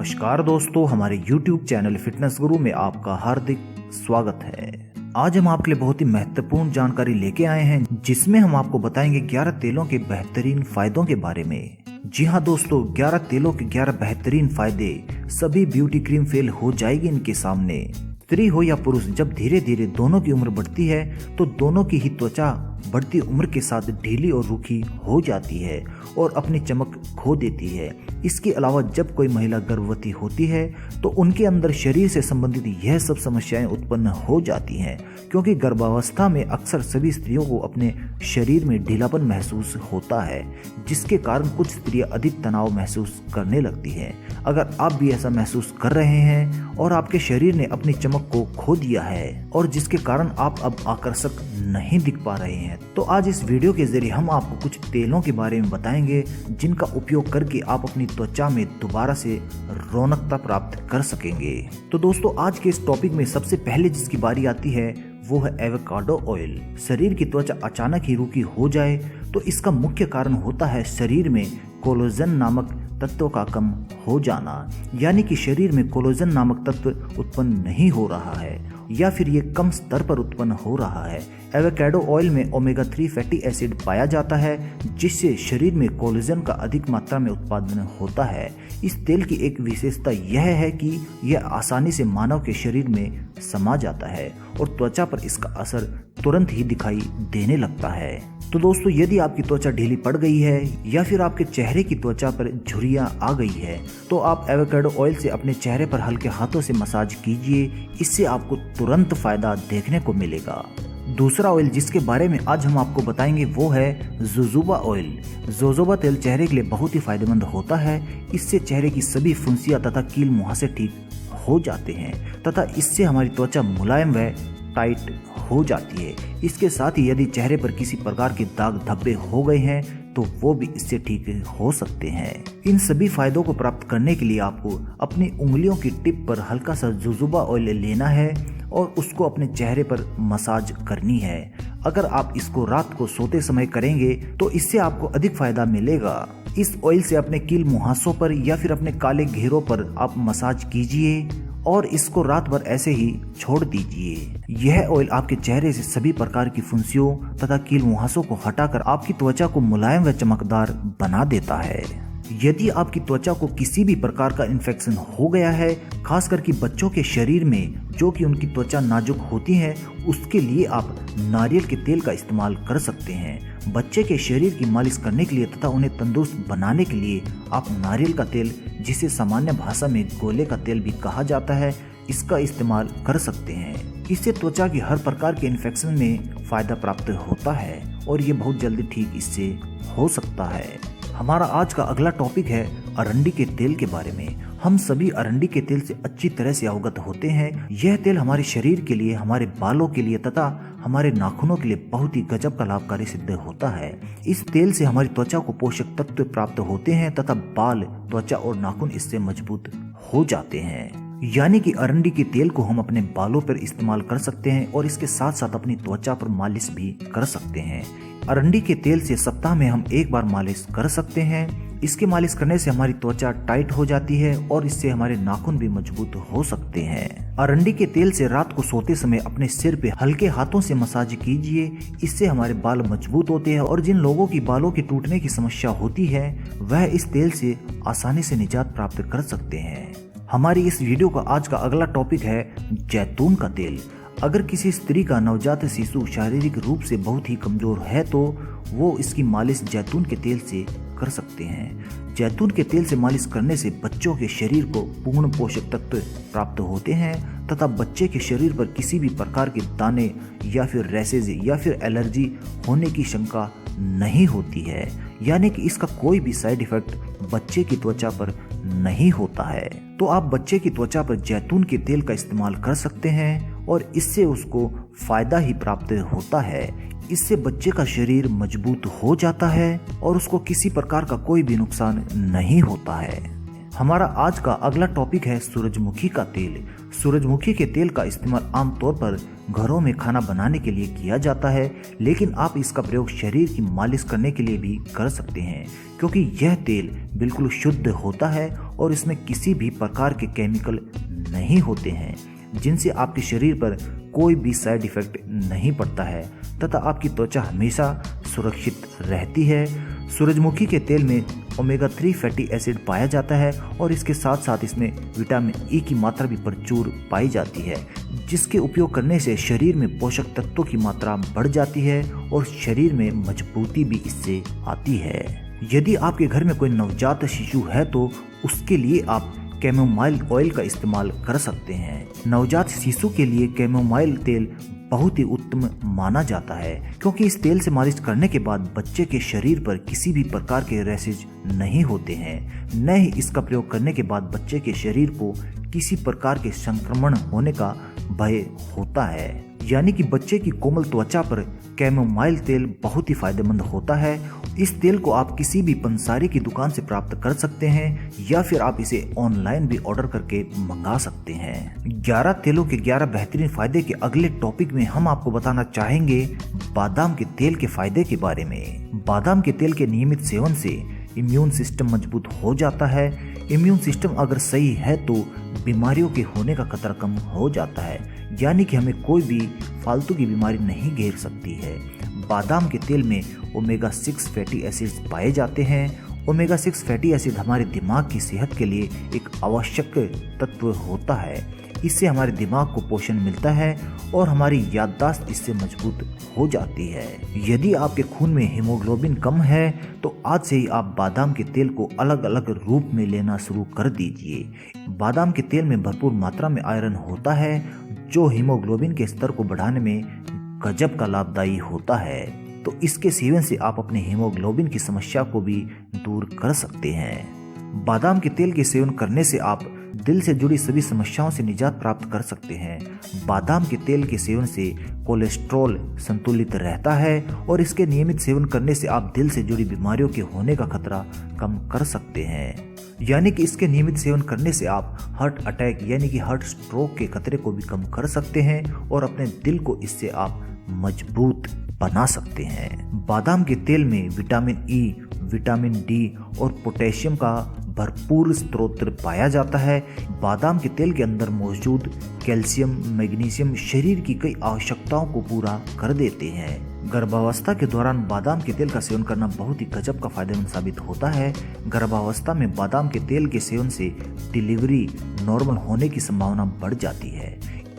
नमस्कार दोस्तों, हमारे YouTube चैनल फिटनेस गुरु में आपका हार्दिक स्वागत है। आज हम आपके लिए बहुत ही महत्वपूर्ण जानकारी लेके आए हैं, जिसमें हम आपको बताएंगे 11 तेलों के बेहतरीन फायदों के बारे में। जी हाँ दोस्तों, 11 तेलों के 11 बेहतरीन फायदे। सभी ब्यूटी क्रीम फेल हो जाएगी इनके सामने। स्त्री हो या पुरुष, जब धीरे धीरे दोनों की उम्र बढ़ती है तो दोनों की ही त्वचा बढ़ती उम्र के साथ ढीली और रूखी हो जाती है और अपनी चमक खो देती है। इसके अलावा जब कोई महिला गर्भवती होती है तो उनके अंदर शरीर से संबंधित यह सब समस्याएं उत्पन्न हो जाती हैं, क्योंकि गर्भावस्था में अक्सर सभी स्त्रियों को अपने शरीर में ढीलापन महसूस होता है, जिसके कारण कुछ स्त्रियां अधिक तनाव महसूस करने लगती हैं। अगर आप भी ऐसा महसूस कर रहे हैं और आपके शरीर ने अपनी चमक को खो दिया है और जिसके कारण आप अब आकर्षक नहीं दिख पा रहे हैं, तो आज इस वीडियो के जरिए हम आपको कुछ तेलों के बारे में बताएंगे, जिनका उपयोग करके आप अपनी त्वचा में दोबारा से रौनकता प्राप्त कर सकेंगे। तो दोस्तों, आज के इस टॉपिक में सबसे पहले जिसकी बारी आती है वो है एवोकाडो ऑयल। शरीर की त्वचा अचानक ही रूखी हो जाए तो इसका मुख्य कारण होता है शरीर में कोलेजन नामक तत्व का कम हो जाना, यानी कि शरीर में कोलेजन नामक तत्व उत्पन्न नहीं हो रहा है या फिर ये कम स्तर पर उत्पन्न हो रहा है। एवोकाडो ऑयल में ओमेगा 3 फैटी एसिड पाया जाता है, जिससे शरीर में कोलेजन का अधिक मात्रा में उत्पादन होता है। इस तेल की एक विशेषता यह है कि यह आसानी से मानव के शरीर में समा जाता है और त्वचा पर इसका असर तुरंत ही दिखाई देने लगता है। तो दोस्तों, यदि आपकी त्वचा ढीली पड़ गई है या फिर आपके चेहरे की त्वचा पर झुर्रियां आ गई है तो आप एवोकाडो ऑयल से अपने चेहरे पर हल्के हाथों से मसाज कीजिए। इससे आपको तुरंत फायदा देखने को मिलेगा। दूसरा ऑयल जिसके बारे में आज हम आपको बताएंगे वो है जोजोबा ऑयल। जोजोबा तेल चेहरे के लिए बहुत ही फायदेमंद होता है। इससे चेहरे की सभी फुंसियां तथा कील मुहासे ठीक हो जाते हैं तथा इससे हमारी त्वचा मुलायम व टाइट हो जाती है। इसके साथ ही यदि चेहरे पर किसी प्रकार के दाग धब्बे हो गए हैं तो वो भी इससे ठीक हो सकते हैं। इन सभी फायदों को प्राप्त करने के लिए आपको अपनी उंगलियों की टिप पर हल्का सा जोजोबा ऑयल लेना है और उसको अपने चेहरे पर मसाज करनी है। अगर आप इसको रात को सोते समय करेंगे तो इससे आपको अधिक फायदा मिलेगा। इस ऑयल से अपने कील मुहासों पर या फिर अपने काले घेरों पर आप मसाज कीजिए और इसको रात भर ऐसे ही छोड़ दीजिए। यह ऑयल आपके चेहरे से सभी प्रकार की फुंसियों तथा कील मुहासों को हटाकर आपकी त्वचा को मुलायम व चमकदार बना देता है। यदि आपकी त्वचा को किसी भी प्रकार का इन्फेक्शन हो गया है, खास करके बच्चों के शरीर में जो कि उनकी त्वचा नाजुक होती है, उसके लिए आप नारियल के तेल का इस्तेमाल कर सकते हैं। बच्चे के शरीर की मालिश करने के लिए तथा उन्हें तंदुरुस्त बनाने के लिए आप नारियल का तेल, जिसे सामान्य भाषा में गोले का तेल भी कहा जाता है, इसका इस्तेमाल कर सकते हैं। इससे त्वचा की हर प्रकार के इन्फेक्शन में फायदा प्राप्त होता है और ये बहुत जल्दी ठीक इससे हो सकता है। हमारा आज का अगला टॉपिक है अरंडी के तेल के बारे में। हम सभी अरंडी के तेल से अच्छी तरह से अवगत होते हैं। यह तेल हमारे शरीर के लिए, हमारे बालों के लिए तथा हमारे नाखूनों के लिए बहुत ही गजब का लाभकारी सिद्ध होता है। इस तेल से हमारी त्वचा को पोषक तत्व प्राप्त होते हैं तथा बाल, त्वचा और नाखून इससे मजबूत हो जाते हैं। यानी कि अरंडी के तेल को हम अपने बालों पर इस्तेमाल कर सकते हैं और इसके साथ साथ अपनी त्वचा पर मालिश भी कर सकते हैं। अरंडी के तेल से सप्ताह में हम एक बार मालिश कर सकते हैं। इसके मालिश करने से हमारी त्वचा टाइट हो जाती है और इससे हमारे नाखून भी मजबूत हो सकते हैं। अरंडी के तेल से रात को सोते समय अपने सिर पे हल्के हाथों से मसाज कीजिए। इससे हमारे बाल मजबूत होते हैं और जिन लोगों की बालों के टूटने की समस्या होती है वह इस तेल से आसानी से निजात प्राप्त कर सकते हैं। हमारी इस वीडियो का आज का अगला टॉपिक है जैतून का तेल। अगर किसी स्त्री का नवजात शिशु शारीरिक रूप से बहुत ही कमजोर है तो वो इसकी मालिश जैतून के तेल से कर सकते हैं। जैतून के तेल से मालिश करने से बच्चों के शरीर को पूर्ण पोषक तत्व प्राप्त होते हैं तथा बच्चे के शरीर पर किसी भी प्रकार के दाने या फिर रैशेज या फिर एलर्जी होने की शंका नहीं होती है। यानी कि इसका कोई भी साइड इफेक्ट बच्चे की त्वचा पर नहीं होता है। तो आप बच्चे की त्वचा पर जैतून के तेल का इस्तेमाल कर सकते हैं और इससे उसको फायदा ही प्राप्त होता है। इससे बच्चे का शरीर मजबूत हो जाता है और उसको किसी प्रकार का कोई भी नुकसान नहीं होता है। हमारा आज का अगला टॉपिक है सूरजमुखी का तेल। सूरजमुखी के तेल का इस्तेमाल आमतौर पर घरों में खाना बनाने के लिए किया जाता है, लेकिन आप इसका प्रयोग शरीर की मालिश करने के लिए भी कर सकते हैं, क्योंकि यह तेल बिल्कुल शुद्ध होता है और इसमें किसी भी प्रकार के केमिकल नहीं होते हैं, जिनसे आपके शरीर पर कोई भी साइड इफेक्ट नहीं पड़ता है तथा आपकी त्वचा हमेशा सुरक्षित रहती है। सूरजमुखी के तेल में ओमेगा 3 फैटी एसिड पाया जाता है और इसके साथ साथ इसमें विटामिन ई की मात्रा भी प्रचुर पाई जाती है, जिसके उपयोग करने से शरीर में पोषक तत्वों की मात्रा बढ़ जाती है और शरीर में मजबूती भी इससे आती है। यदि आपके घर में कोई नवजात शिशु है तो उसके लिए आप कैमोमाइल ऑयल का इस्तेमाल कर सकते हैं। नवजात शिशु के लिए कैमोमाइल तेल बहुत ही उत्तम माना जाता है, क्योंकि इस तेल से मालिश करने के बाद बच्चे के शरीर पर किसी भी प्रकार के रैशेज नहीं होते हैं। न ही इसका प्रयोग करने के बाद बच्चे के शरीर को किसी प्रकार के संक्रमण होने का भय होता है। यानी कि बच्चे की कोमल त्वचा पर कैमोमाइल तेल बहुत ही फायदेमंद होता है। इस तेल को आप किसी भी पंसारी की दुकान से प्राप्त कर सकते हैं या फिर आप इसे ऑनलाइन भी ऑर्डर करके मंगा सकते हैं। 11 तेलों के 11 बेहतरीन फायदे के अगले टॉपिक में हम आपको बताना चाहेंगे बादाम के तेल के फायदे के बारे में। बादाम के तेल के नियमित सेवन से इम्यून सिस्टम मजबूत हो जाता है। इम्यून सिस्टम अगर सही है तो बीमारियों के होने का खतरा कम हो जाता है, यानी कि हमें कोई भी फालतू की बीमारी नहीं घेर सकती है। बादाम के तेल में ओमेगा 6 फैटी एसिड्स पाए जाते हैं। ओमेगा 6 फैटी एसिड हमारे दिमाग की सेहत के लिए एक आवश्यक तत्व होता है। इससे हमारे दिमाग को पोषण मिलता है और हमारी याददाश्त इससे मजबूत हो जाती है। यदि आपके खून में हीमोग्लोबिन कम है तो आज से ही आप बादाम के तेल को अलग अलग रूप में लेना शुरू कर दीजिए। बादाम के तेल में भरपूर मात्रा में आयरन होता है, जो हीमोग्लोबिन के स्तर को बढ़ाने में गजब का लाभदायी होता है। तो इसके सेवन से आप अपने हीमोग्लोबिन की समस्या को भी दूर कर सकते हैं। बादाम के तेल के सेवन करने से आप दिल से जुड़ी सभी समस्याओं से निजात प्राप्त कर सकते हैं। बादाम के तेल के सेवन से कोलेस्ट्रॉल संतुलित रहता है और इसके नियमित सेवन करने से आप दिल से जुड़ी बीमारियों के होने का खतरा कम कर सकते हैं। यानी कि इसके नियमित सेवन करने से आप हार्ट अटैक यानी कि हार्ट स्ट्रोक के खतरे को भी कम कर सकते हैं और अपने दिल को इससे आप मजबूत बना सकते हैं। बादाम के तेल में विटामिन ई, विटामिन डी और पोटेशियम का भरपूर स्रोत पाया जाता है। बादाम के तेल के अंदर मौजूद कैल्शियम, मैग्नीशियम शरीर की कई आवश्यकताओं को पूरा कर देते हैं। गर्भावस्था के दौरान बादाम के तेल का सेवन करना बहुत ही गजब का फायदेमंद साबित होता है। गर्भावस्था में बादाम के तेल के सेवन से डिलीवरी नॉर्मल होने की संभावना बढ़ जाती है।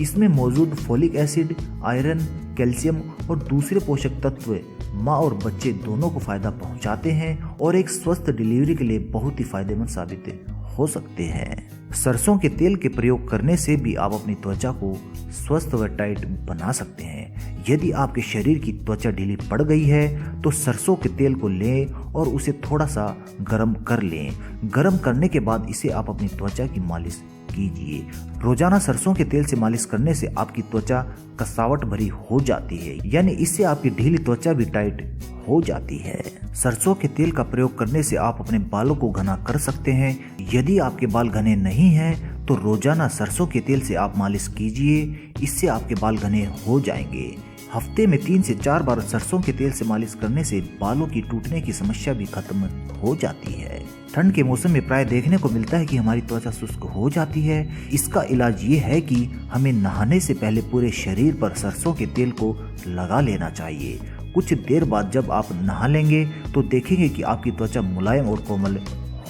इसमें मौजूद फोलिक एसिड, आयरन, कैल्शियम और दूसरे पोषक तत्व माँ और बच्चे दोनों को फायदा पहुंचाते हैं और एक स्वस्थ डिलीवरी के लिए बहुत ही फायदेमंद साबित हो सकते हैं। सरसों के तेल के प्रयोग करने से भी आप अपनी त्वचा को स्वस्थ व टाइट बना सकते हैं। यदि आपके शरीर की त्वचा ढीली पड़ गई है तो सरसों के तेल को लें और उसे थोड़ा सा गर्म कर लें। गर्म करने के बाद इसे आप अपनी त्वचा की मालिश कीजिए। रोजाना सरसों के तेल से मालिश करने से आपकी त्वचा कसावट भरी हो जाती है, यानी इससे आपकी ढीली त्वचा भी टाइट हो जाती है। सरसों के तेल का प्रयोग करने से आप अपने बालों को घना कर सकते हैं। यदि आपके बाल घने नहीं हैं तो रोजाना सरसों के तेल से आप मालिश कीजिए, इससे आपके बाल घने हो जाएंगे। हफ्ते में 3 से 4 बार सरसों के तेल से मालिश करने से बालों की टूटने की समस्या भी खत्म हो जाती है। ठंड के मौसम में प्राय देखने को मिलता है कि हमारी त्वचा शुष्क हो जाती है। इसका इलाज ये है कि हमें नहाने से पहले पूरे शरीर पर सरसों के तेल को लगा लेना चाहिए। कुछ देर बाद जब आप नहा लेंगे तो देखेंगे कि आपकी त्वचा मुलायम और कोमल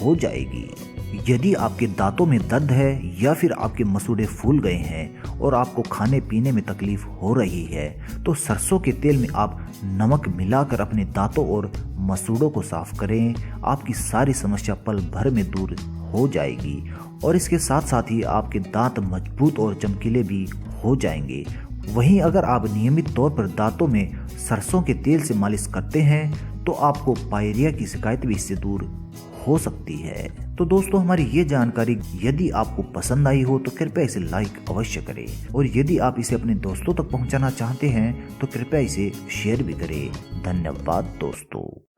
हो जाएगी। यदि आपके दांतों में दर्द है या फिर आपके मसूड़े फूल गए हैं और आपको खाने पीने में तकलीफ हो रही है तो सरसों के तेल में आप नमक मिलाकर अपने दांतों और मसूड़ों को साफ करें। आपकी सारी समस्या पल भर में दूर हो जाएगी और इसके साथ साथ ही आपके दांत मजबूत और चमकीले भी हो जाएंगे। वहीं अगर आप नियमित तौर पर दांतों में सरसों के तेल से मालिश करते हैं तो आपको पायरिया की शिकायत भी इससे दूर हो सकती है। तो दोस्तों, हमारी ये जानकारी यदि आपको पसंद आई हो तो कृपया इसे लाइक अवश्य करें और यदि आप इसे अपने दोस्तों तक पहुंचाना चाहते हैं तो कृपया इसे शेयर भी करें। धन्यवाद दोस्तों।